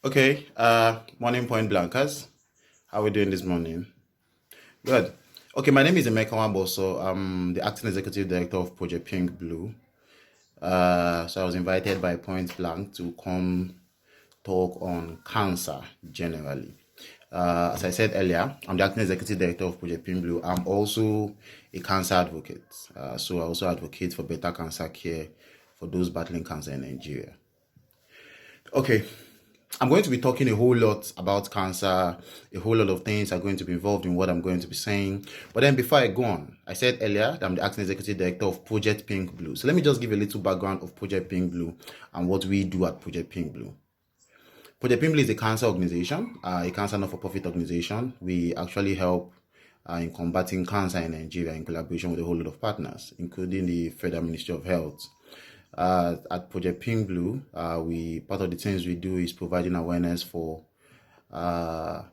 Okay, morning point blankers. How are we doing this morning? Good. Okay, my name is Nwagboso. I'm the acting executive director of Project Pink Blue. So I was invited by Pointblank to come talk on cancer generally. As I said earlier, I'm the acting executive director of Project Pink Blue. I'm also a cancer advocate. So I also advocate for better cancer care for those battling cancer in Nigeria. Okay, I'm going to be talking a whole lot about cancer. A whole lot of things are going to be involved in what I'm going to be saying. But then before I go on, I said earlier that I'm the acting executive director of Project Pink Blue. So let me just give a little background of Project Pink Blue and what we do at Project Pink Blue. Project Pink Blue is a cancer organization, a cancer not-for-profit organization. We actually help in combating cancer in Nigeria in collaboration with a whole lot of partners, including the Federal Ministry of Health. At Project Pink Blue, we part of the things we do is providing awareness for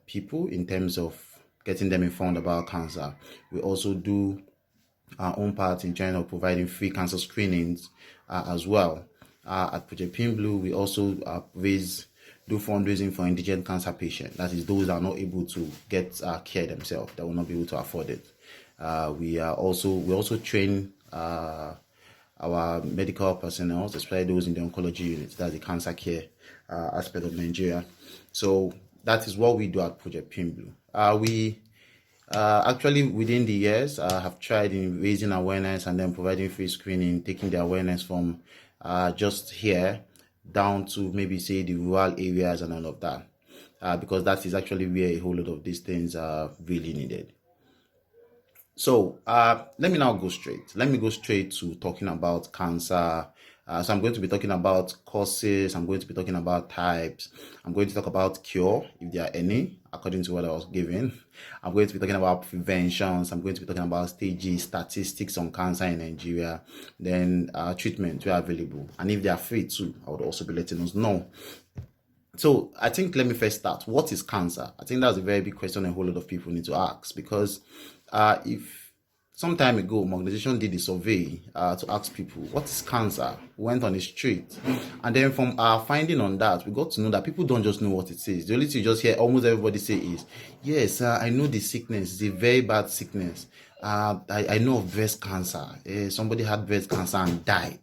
people in terms of getting them informed about cancer. We also do our own part in terms of providing free cancer screenings as well. At Project Pink Blue, we also do fundraising for indigent cancer patients. That is, those that are not able to get care themselves, that will not be able to afford it. We also train our medical personnel, especially those in the oncology unit, that's the cancer care aspect of Nigeria. So that is what we do at Project Pink Blue. We actually, within the years, have tried in raising awareness and then providing free screening, taking the awareness from just here down to maybe say the rural areas and all of that, because that is actually where a whole lot of these things are really needed. So let me now go straight. Let me go straight to talking about cancer. So I'm going to be talking about causes. I'm going to be talking about types. I'm going to talk about cure, if there are any, according to what I was given. I'm going to be talking about preventions. I'm going to be talking about stages, statistics on cancer in Nigeria, then treatment where available. And if they are free too, I would also be letting us know. So I think let me first start. What is cancer? I think that's a very big question a whole lot of people need to ask, because if some time ago my organization did a survey to ask people what is cancer, we went on the street, and then from our finding on that, we got to know that people don't just know what it is. The only thing you just hear almost everybody say is, yes, I know the sickness, it's a very bad sickness. I know of breast cancer. Somebody had breast cancer and died.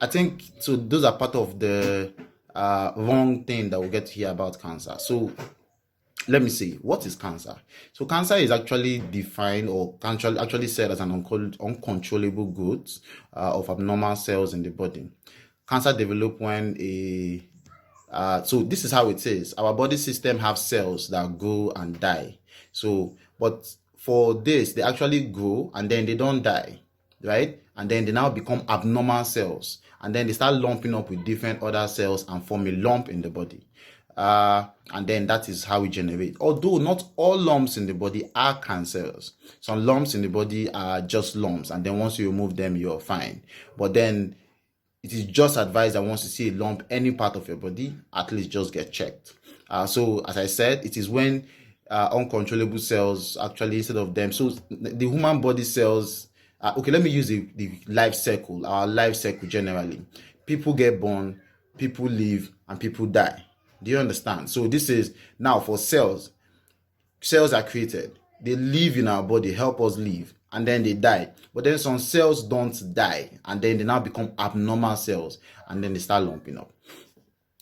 I think so. Those are part of the wrong thing that we get to hear about cancer. So let me see, what is cancer? So cancer is actually defined or actually said as an uncontrollable growth of abnormal cells in the body. Cancer develop when so this is how it is. Our body system have cells that grow and die. So, but for this, they actually grow and then they don't die, right? And then they now become abnormal cells. And then they start lumping up with different other cells and form a lump in the body. And then that is how we generate. Although not all lumps in the body are cancers. Some lumps in the body are just lumps, and then once you remove them, you're fine. But then it is just advised that once you see a lump any part of your body, at least just get checked. So as I said, it is when uncontrollable cells actually, instead of them, so the human body cells, okay, let me use the life cycle, our life cycle generally. People get born, people live, and people die. Do you understand? So this is now for cells. Cells are created. They live in our body, help us live, and then they die. But then some cells don't die, and then they now become abnormal cells, and then they start lumping up.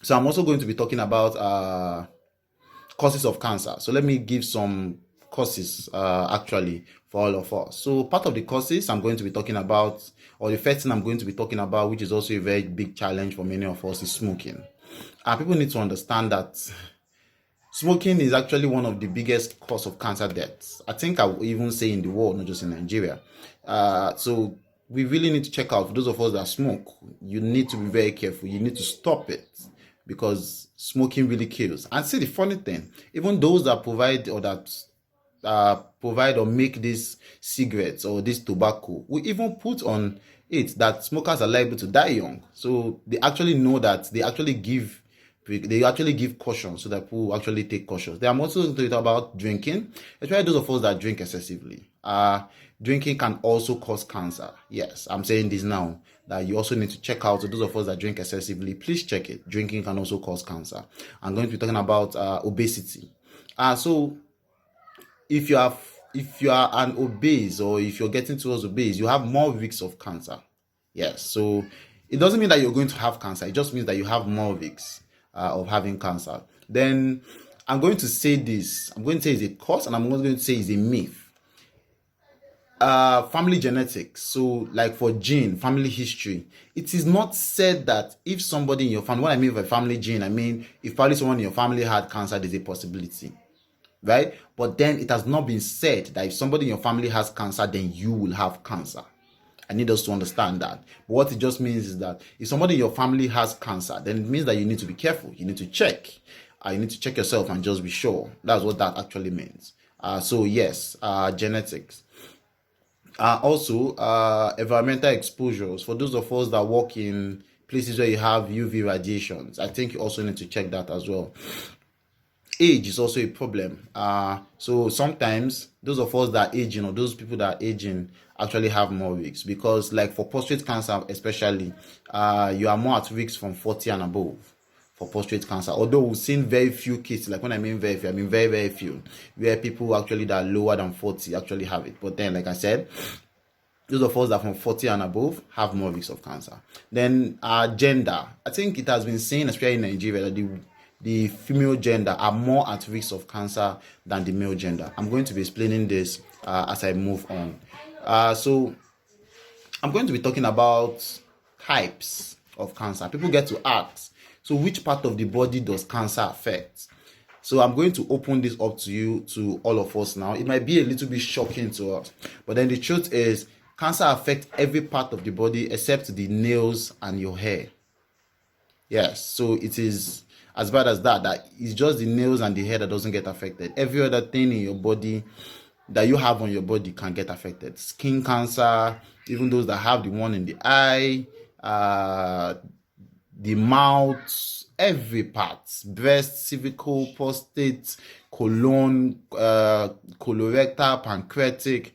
So I'm also going to be talking about causes of cancer. So let me give some causes actually for all of us. So part of the causes I'm going to be talking about, or the first thing I'm going to be talking about, which is also a very big challenge for many of us, is smoking. People need to understand that smoking is actually one of the biggest cause of cancer deaths. I think I will even say in the world, not just in Nigeria. So we really need to check out, for those of us that smoke, you need to be very careful. You need to stop it, because smoking really kills. And see, the funny thing, even those that provide or make these cigarettes or this tobacco, we even put on it that smokers are liable to die young. So they actually know that they actually give They actually give caution so that people actually take caution. They are also going to talk about drinking, especially those of us that drink excessively. Drinking can also cause cancer. Yes, I'm saying this now, that you also need to check out. So those of us that drink excessively, please check it. Drinking can also cause cancer. I'm going to be talking about obesity. So if you are an obese, or if you're getting towards obese, you have more risks of cancer. Yes, so it doesn't mean that you're going to have cancer. It just means that you have more risks of having cancer. Then I'm going to say this. I'm going to say it's a cause, and I'm going to say it's a myth. Family genetics. So, like for gene, family history, it is not said that if somebody in your family, what I mean by family gene, I mean if probably someone in your family had cancer, there's a possibility, right? But then it has not been said that if somebody in your family has cancer, then you will have cancer. I need us to understand that. But what it just means is that if somebody in your family has cancer, then it means that you need to be careful. You need to check. You need to check yourself and just be sure. That's what that actually means. So yes, genetics. Also, environmental exposures. For those of us that work in places where you have UV radiations, I think you also need to check that as well. Age is also a problem. So sometimes those of us that are aging, or those people that are aging, actually have more risks, because like for prostate cancer especially, you are more at risk from 40 and above for prostate cancer. Although we've seen very few cases, like when I mean very few, I mean very, very few, where people actually that are lower than 40 actually have it. But then, like I said, those of us that are from 40 and above have more risk of cancer. Then gender. I think it has been seen, especially in Nigeria, that the female gender are more at risk of cancer than the male gender. I'm going to be explaining this as I move on. So I'm going to be talking about types of cancer. People get to ask, so which part of the body does cancer affect? So I'm going to open this up to you, to all of us now. It might be a little bit shocking to us, but then the truth is, cancer affects every part of the body except the nails and your hair. Yes, so it is as bad as that. That it's just the nails and the hair that doesn't get affected. Every other thing in your body that you have on your body can get affected. Skin cancer, even those that have the one in the eye, the mouth, every part, breast, cervical, prostate, colon, colorectal, pancreatic.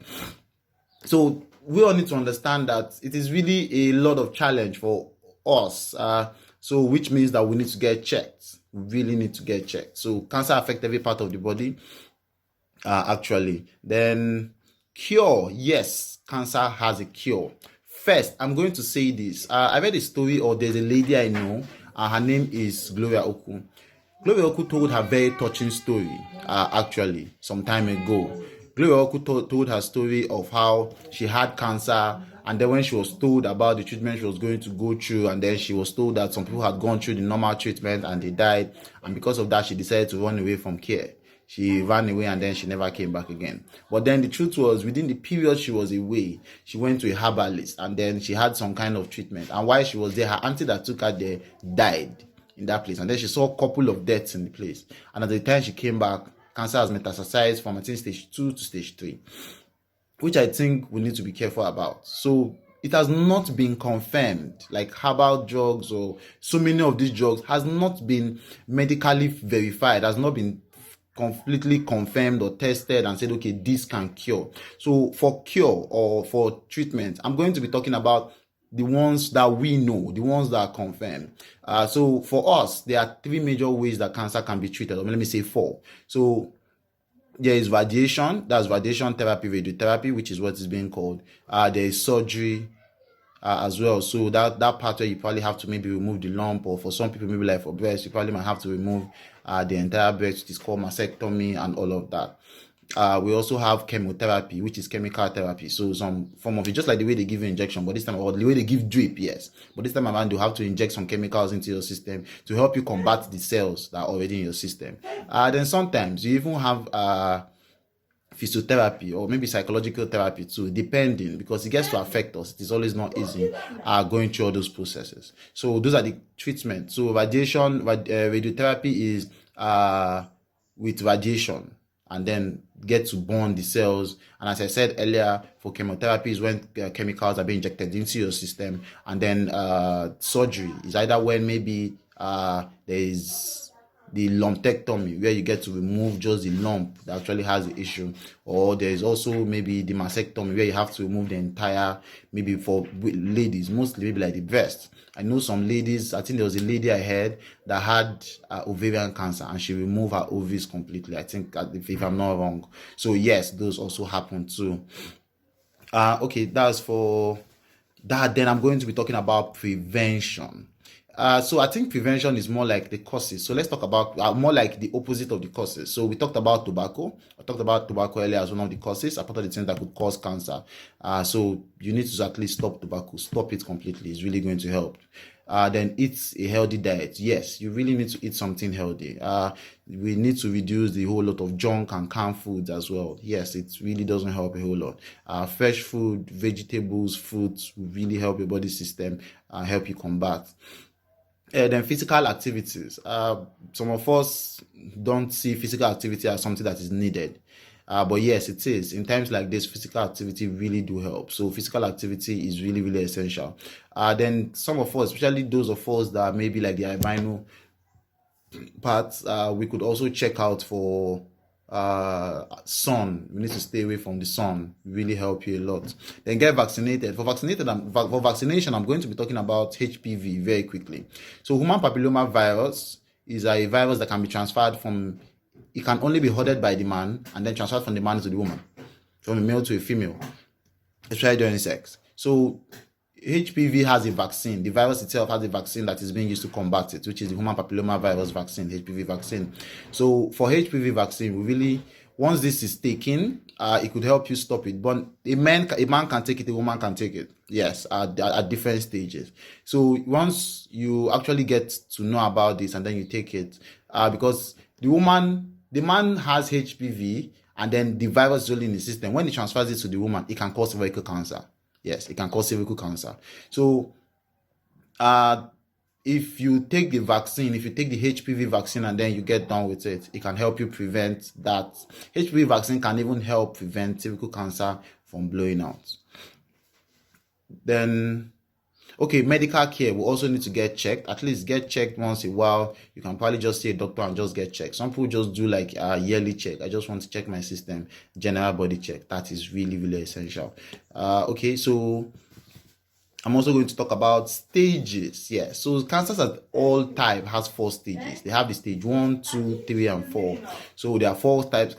So we all need to understand that it is really a lot of challenge for us. So which means that we need to get checked. We really need to get checked. So cancer affects every part of the body, actually. Then cure. Yes, cancer has a cure. First, I'm going to say this. I read a story, or there's a lady I know. Her name is Gloria Oku. Gloria Oku told her very touching story, actually, some time ago. Gloria Oku told her story of how she had cancer, and then when she was told about the treatment she was going to go through, and then she was told that some people had gone through the normal treatment and they died, and because of that she decided to run away from care. She ran away and then she never came back again. But then the truth was, within the period she was away, she went to a herbalist and then she had some kind of treatment. And while she was there, her auntie that took her there died in that place. And then she saw a couple of deaths in the place. And at the time she came back, cancer has metastasized from, I think, stage 2 to stage 3, which I think we need to be careful about. So it has not been confirmed, like herbal drugs or so many of these drugs has not been medically verified, has not been completely confirmed or tested and said, okay, this can cure. So for cure or for treatment, I'm going to be talking about the ones that we know, the ones that are confirmed. So for us, there are 3 major ways that cancer can be treated, or let me say 4. So there is radiation, that's radiation therapy, radiotherapy, which is what is being called. There is surgery as well. So that part where you probably have to maybe remove the lump, or for some people, maybe like for breast, you probably might have to remove the entire breast, which is called mastectomy and all of that. We also have chemotherapy, which is chemical therapy. So some form of it, just like the way they give you injection, but this time, or the way they give drip, yes. But this time around, you have to inject some chemicals into your system to help you combat the cells that are already in your system. Then sometimes you even have physiotherapy or maybe psychological therapy too, depending, because it gets to affect us. It is always not easy going through all those processes. So those are the treatments. So radiotherapy is with radiation, and then get to burn the cells. And as I said earlier, for chemotherapy is when chemicals are being injected into your system. And then surgery is either when maybe There is the lumpectomy, where you get to remove just the lump that actually has the issue, or there is also maybe the mastectomy, where you have to remove the entire, maybe for ladies mostly, maybe like the breast. I know some ladies, I think there was a lady I heard that had ovarian cancer, and she removed her ovaries completely, I think, if I'm not wrong. So yes, those also happen too. Okay, that's for that. Then I'm going to be talking about prevention. So I think prevention is more like the causes. So let's talk about more like the opposite of the causes. So we talked about tobacco. I talked about tobacco earlier as one of the causes. I part of the things that could cause cancer. So you need to at least stop tobacco. Stop it completely. It's really going to help. Then eat a healthy diet. Yes, you really need to eat something healthy. We need to reduce the whole lot of junk and canned foods as well. Yes, it really doesn't help a whole lot. Fresh food, vegetables, fruits will really help your body system and help you combat. Then physical activities. Some of us don't see physical activity as something that is needed. But yes, it is. In times like this, physical activity really do help. So physical activity is really, really essential. Then some of us, especially those of us that maybe like the albino parts, we could also check out for sun. We need to stay away from the sun. Really help you a lot. Then get vaccinated. For vaccination, I'm going to be talking about HPV very quickly. So human papilloma virus is a virus that can be transferred from, it can only be hoarded by the man and then transferred from the man to the woman, from a male to a female, especially during sex. So HPV has a vaccine. The virus itself has a vaccine that is being used to combat it, which is the human papilloma virus vaccine, HPV vaccine. So for HPV vaccine, we really, once this is taken, it could help you stop it. But a man can take it, a woman can take it. Yes, at different stages. So once you actually get to know about this and then you take it, because the man has HPV, and then the virus is only in the system. When it transfers it to the woman, it can cause cervical cancer. Yes, it can cause cervical cancer. So, if you take the vaccine, if you take the HPV vaccine and then you get done with it, it can help you prevent that. HPV vaccine can even help prevent cervical cancer from blowing out. Then, okay, medical care will also need to get checked. At least get checked once in a while. You can probably just see a doctor and just get checked. Some people just do like a yearly check. I just want to check my system, general body check. That is really, really essential. Okay, so I'm also going to talk about stages. Yeah, so cancers at all type has 4 stages. They have the stage 1, 2, 3, and 4. So there are 4 types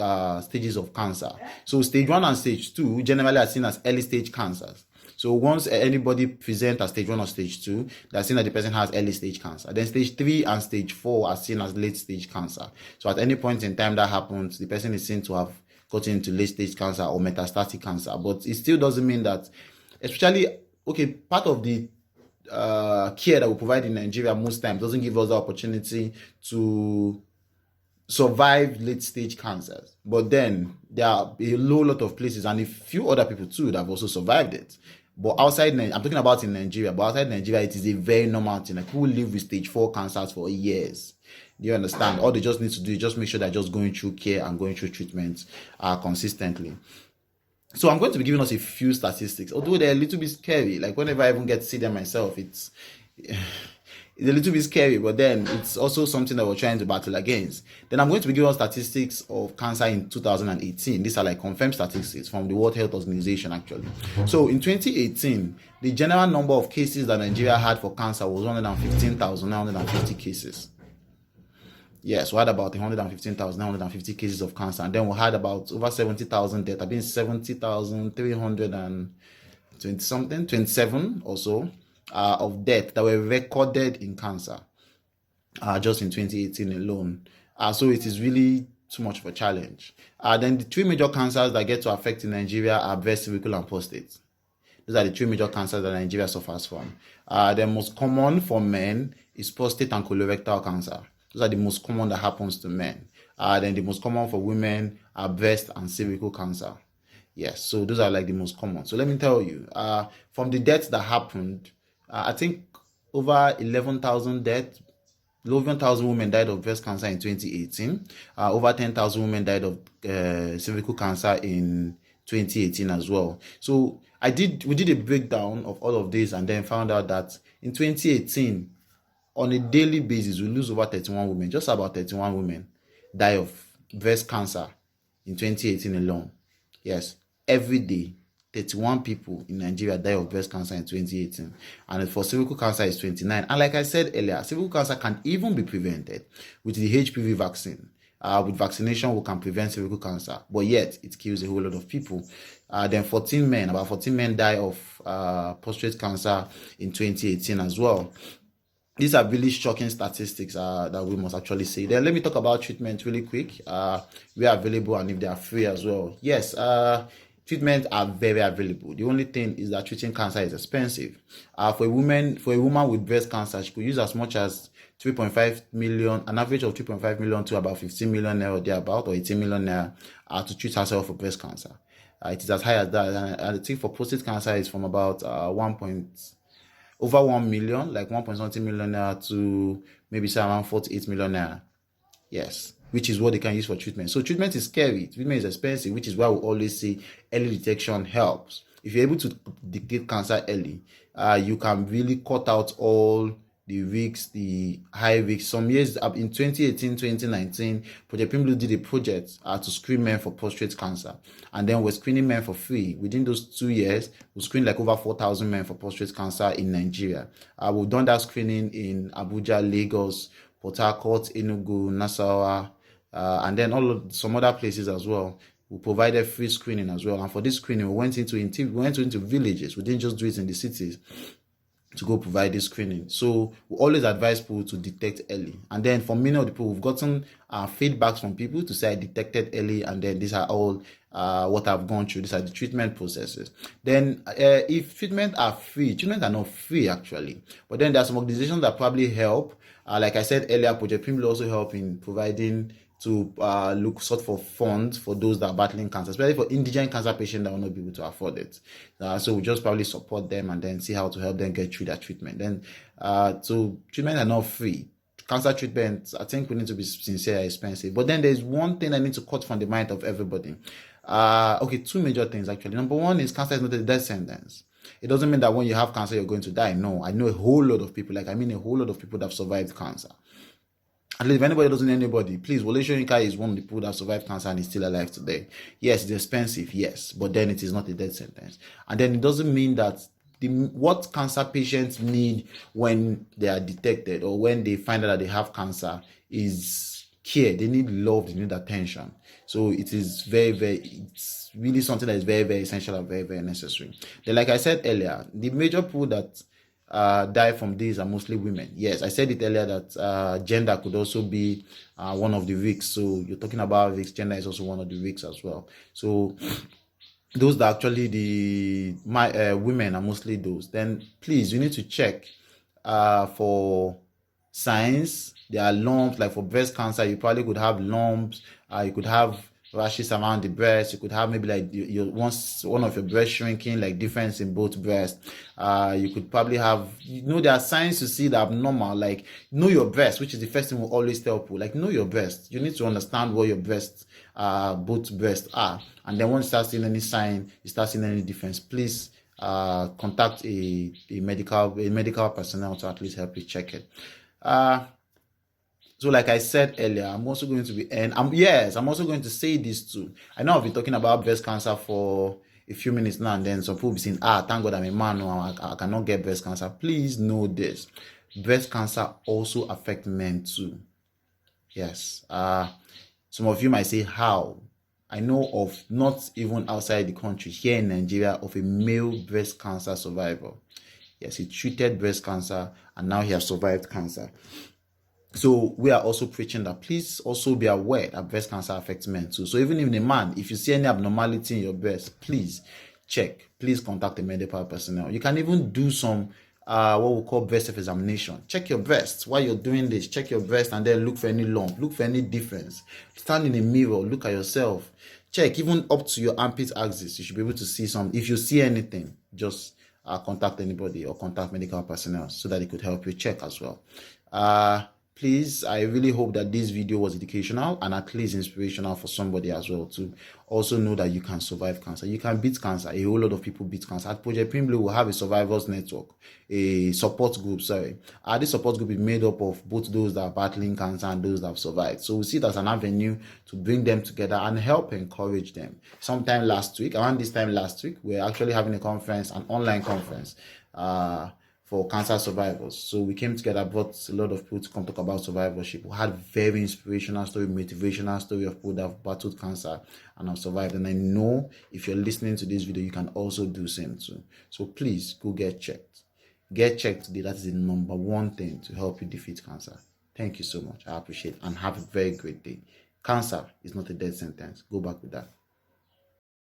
stages of cancer. So stage 1 and stage 2 generally are seen as early stage cancers. So once anybody presents at stage 1 or stage 2, they're saying that the person has early stage cancer. Then stage 3 and stage 4 are seen as late stage cancer. So at any point in time that happens, the person is seen to have gotten into late stage cancer or metastatic cancer. But it still doesn't mean that, especially, okay, part of the care that we provide in Nigeria most times doesn't give us the opportunity to survive late stage cancers. But then there are a lot of places and a few other people too that have also survived it. But outside, I'm talking about in Nigeria, but outside Nigeria, it is a very normal thing. Like people live with stage 4 cancers for years. Do you understand? All they just need to do is just make sure they're just going through care and going through treatments consistently. So I'm going to be giving us a few statistics, although they're a little bit scary. Like whenever I even get to see them myself, it's a little bit scary, but then it's also something that we're trying to battle against. Then I'm going to be giving us statistics of cancer in 2018. These are like confirmed statistics from the World Health Organization, actually. So in 2018, the general number of cases that Nigeria had for cancer was 115,950 cases. Yes, we had about 115,950 cases of cancer, and then we had about over 70,000 deaths. I've been 70,320 something, 27 or so of deaths that were recorded in cancer just in 2018 alone. So it is really too much of a challenge. Then the 3 major cancers that get to affect in Nigeria are breast, cervical, and prostate. These are the 3 major cancers that Nigeria suffers from. The most common for men is prostate and colorectal cancer. Those are the most common that happens to men. Then the most common for women are breast and cervical cancer. Yes, so those are like the most common. So let me tell you, from the deaths that happened, I think over 11,000 deaths, 11,000 women died of breast cancer in 2018. Over 10,000 women died of cervical cancer in 2018 as well. So we did a breakdown of all of this and then found out that in 2018, On a daily basis, we lose over 31 women. Just about 31 women die of breast cancer in 2018 alone. Yes, every day, 31 people in Nigeria die of breast cancer in 2018. And for cervical cancer, it's 29. And like I said earlier, cervical cancer can even be prevented with the HPV vaccine. With vaccination, we can prevent cervical cancer, but yet it kills a whole lot of people. Then about 14 men die of prostate cancer in 2018 as well. These are really shocking statistics that we must actually say. Then let me talk about treatment really quick. We are available and if they are free as well. Yes, treatments are very available. The only thing is that treating cancer is expensive. For a woman with breast cancer, she could use as much as 3.5 million, an average of 3.5 million to about 15 million naira or thereabout, or 18 million naira to treat herself for breast cancer. It is as high as that. And I think for prostate cancer is from about over 1 million, like 1.something million naira to maybe say around 48 million naira. Yes, which is what they can use for treatment. So treatment is scary. Treatment is expensive, which is why we always say early detection helps. If you're able to detect cancer early, you can really cut out all the risks, the high risks. Some years in 2018, 2019, Project Pink Blue did a project to screen men for prostate cancer. And then we're screening men for free. Within those 2 years, we screened like over 4,000 men for prostate cancer in Nigeria. We've done that screening in Abuja, Lagos, Port Harcourt, Enugu, Nassau, and then some other places as well. We provided free screening as well. And for this screening, we went into villages. We didn't just do it in the cities to go provide this screening. So we always advise people to detect early. And then for many of the people, we've gotten feedbacks from people to say I detected early, and then these are all what I've gone through. These are the treatment processes. Then if treatment are not free actually, but then there are some organizations that probably help. Like I said earlier, Project Pink will also help in providing to sort for funds for those that are battling cancer, especially for indigent cancer patients that will not be able to afford it. So we just probably support them and then see how to help them get through their treatment. Then, so treatment are not free. Cancer treatment, I think we need to be sincere, expensive. But then there's one thing I need to cut from the mind of everybody. Okay, two major things actually. Number one is cancer is not a death sentence. It doesn't mean that when you have cancer, you're going to die. No, I know a whole lot of people, a whole lot of people that have survived cancer. At least if anybody doesn't know anybody, please, Wole Soyinka is one of the people that survived cancer and is still alive today. Yes, it's expensive, yes, but then it is not a death sentence. And then it doesn't mean that what cancer patients need when they are detected or when they find out that they have cancer is care. They need love, they need attention. So it is it's really something that is very, very essential and very, very necessary. Then, like I said earlier, the major people that die from these are mostly women. Yes, I said it earlier that gender could also be one of the risks. So you're talking about risks, gender is also one of the risks as well. So those that actually women are mostly those. Then please, you need to check for signs. There are lumps, like for breast cancer, you probably could have lumps. You could have rashes around the breast. You could have maybe like one of your breasts shrinking, like difference in both breasts. You could probably have, there are signs to see that abnormal, like know your breast, which is the first thing we'll always tell people. Like know your breast. You need to understand what your breasts, both breasts are. And then once you start seeing any sign, you start seeing any difference, please contact a medical personnel to at least help you check it. So like I said earlier, I'm also going to say this too. I know I've been talking about breast cancer for a few minutes now, and then some people will be saying, thank God I'm a man, or I cannot get breast cancer. Please know this. Breast cancer also affects men too. Yes. Some of you might say, how? I know of, not even outside the country, here in Nigeria, of a male breast cancer survivor. Yes, he treated breast cancer and now he has survived cancer. So we are also preaching that please also be aware that breast cancer affects men too. So even a man, if you see any abnormality in your breast, please check. Please contact the medical personnel. You can even do some what we call breast self-examination. Check your breast while you're doing this. Check your breast and then look for any lump, look for any difference. Stand in a mirror, look at yourself. Check even up to your armpit axis. You should be able to see some. If you see anything, just contact anybody or contact medical personnel so that they could help you check as well. Please, I really hope that this video was educational and at least inspirational for somebody as well to also know that you can survive cancer. You can beat cancer. A whole lot of people beat cancer. At Project Pimblu, we have a survivors network, a support group, sorry. This support group is made up of both those that are battling cancer and those that have survived. So we see it as an avenue to bring them together and help encourage them. Sometime last week, around this time last week, we're actually having a conference, an online conference, for cancer survivors. So we came together, brought a lot of people to come talk about survivorship. We had very inspirational story, motivational story of people that have battled cancer and have survived. And I know if you're listening to this video, you can also do same too. So please go get checked. Get checked today. That is the number one thing to help you defeat cancer. Thank you so much. I appreciate it and have a very great day. Cancer is not a death sentence. Go back with that.